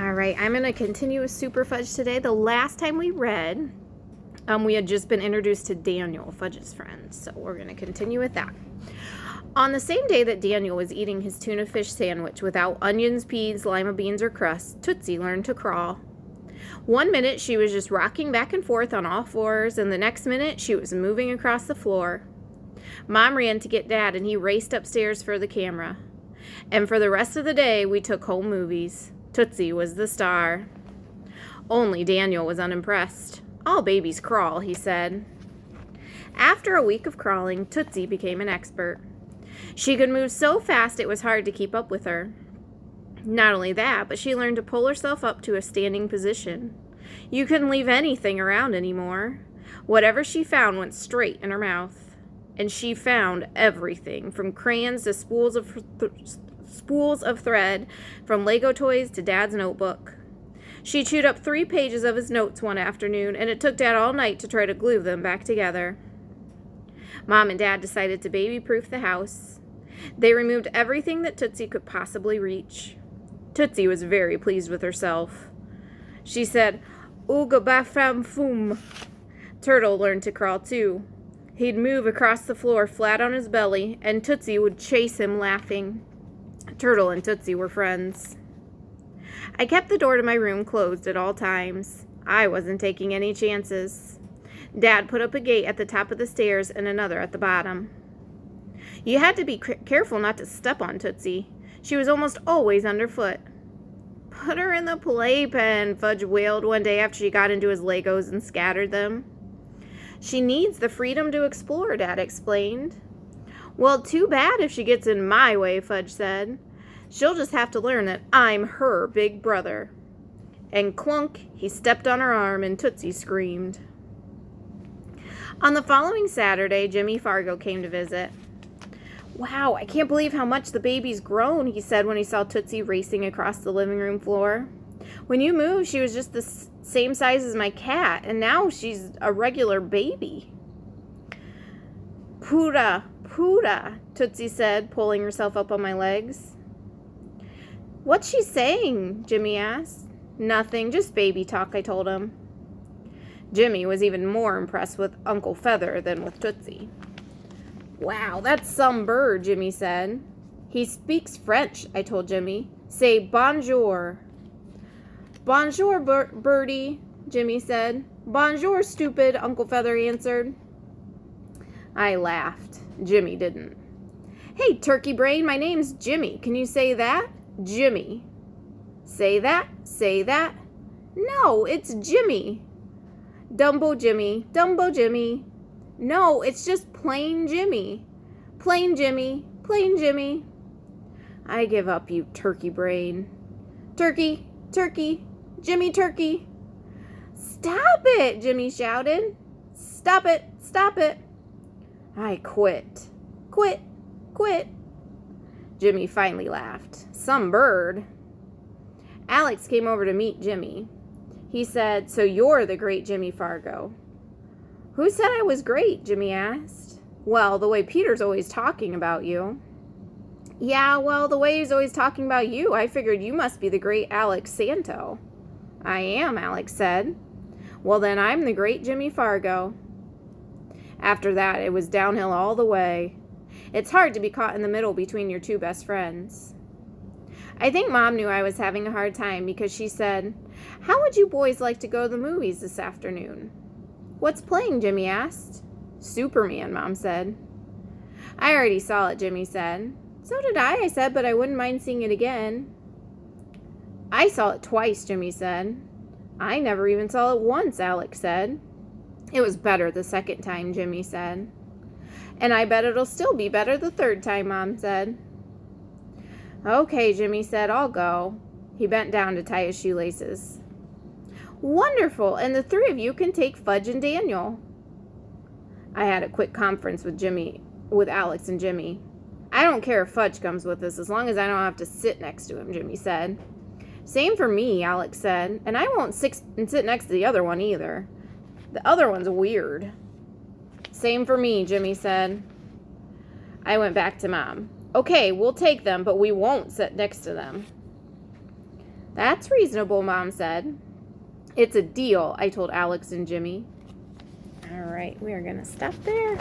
All right, I'm going to continue with Super Fudge today. The last time we read, we had just been introduced to Daniel, Fudge's friend, so we're going to continue with that. On the same day that Daniel was eating his tuna fish sandwich without onions, peas, lima beans, or crust, Tootsie learned to crawl. 1 minute she was just rocking back and forth on all fours, and the next minute she was moving across the floor. Mom ran to get Dad, and he raced upstairs for the camera. And for the rest of the day, we took home movies. Tootsie was the star. Only Daniel was unimpressed. "All babies crawl," he said. After a week of crawling, Tootsie became an expert. She could move so fast it was hard to keep up with her. Not only that, but she learned to pull herself up to a standing position. You couldn't leave anything around anymore. Whatever she found went straight in her mouth. And she found everything, from crayons to spools of thread, from Lego toys to Dad's notebook. She chewed up 3 pages of his notes one afternoon, and it took Dad all night to try to glue them back together. Mom and Dad decided to baby-proof the house. They removed everything that Tootsie could possibly reach. Tootsie was very pleased with herself. She said, "Ooga bafam foom." Turtle learned to crawl too. He'd move across the floor flat on his belly, and Tootsie would chase him laughing. Turtle and Tootsie were friends. I kept the door to my room closed at all times. I wasn't taking any chances. Dad put up a gate at the top of the stairs and another at the bottom. You had to be careful not to step on Tootsie. She was almost always underfoot. "Put her in the playpen," Fudge wailed one day after she got into his Legos and scattered them. "She needs the freedom to explore," Dad explained. "Well, too bad if she gets in my way," Fudge said. "She'll just have to learn that I'm her big brother." And clunk, he stepped on her arm and Tootsie screamed. On the following Saturday, Jimmy Fargo came to visit. "Wow, I can't believe how much the baby's grown," he said when he saw Tootsie racing across the living room floor. "When you moved, she was just the same size as my cat, and now she's a regular baby." "Pura, pura," Tootsie said, pulling herself up on my legs. "What's she saying?" Jimmy asked. "Nothing, just baby talk," I told him. Jimmy was even more impressed with Uncle Feather than with Tootsie. "Wow, that's some bird," Jimmy said. "He speaks French," I told Jimmy. "Say bonjour." "Bonjour, birdie," Jimmy said. "Bonjour, stupid," Uncle Feather answered. I laughed. Jimmy didn't. "Hey, turkey brain, my name's Jimmy. Can you say that? Jimmy." "Say that, say that." "No, it's Jimmy." "Dumbo Jimmy, Dumbo Jimmy." "No, it's just plain Jimmy. Plain Jimmy, plain Jimmy." "I give up, you turkey brain." "Turkey, turkey, Jimmy turkey." "Stop it," Jimmy shouted. "Stop it, stop it." I quit. Quit, quit. Jimmy finally laughed. "Some bird." Alex came over to meet Jimmy. He said, "So you're the great Jimmy Fargo." "Who said I was great?" Jimmy asked. "Well, the way Peter's always talking about you." "Yeah, well, the way he's always talking about you, I figured you must be the great Alex Santo." "I am," Alex said. "Well, then I'm the great Jimmy Fargo." After that, it was downhill all the way. It's hard to be caught in the middle between your two best friends. I think Mom knew I was having a hard time because she said, "How would you boys like to go to the movies this afternoon?" "What's playing?" Jimmy asked. "Superman," Mom said. "I already saw it," Jimmy said. "So did I said, "but I wouldn't mind seeing it again." "I saw it twice," Jimmy said. "I never even saw it once," Alex said. "It was better the second time," Jimmy said. "And I bet it'll still be better the third time," Mom said. "Okay," Jimmy said, "I'll go." He bent down to tie his shoelaces. "Wonderful, and the 3 of you can take Fudge and Daniel." I had a quick conference with Alex and Jimmy. "I don't care if Fudge comes with us as long as I don't have to sit next to him," Jimmy said. "Same for me," Alex said, "and I won't sit next to the other one either. The other one's weird." "Same for me," Jimmy said. I went back to Mom. "Okay, we'll take them, but we won't sit next to them." That's reasonable, Mom said. It's a deal, I told Alex and Jimmy. All right, we are going to stop there.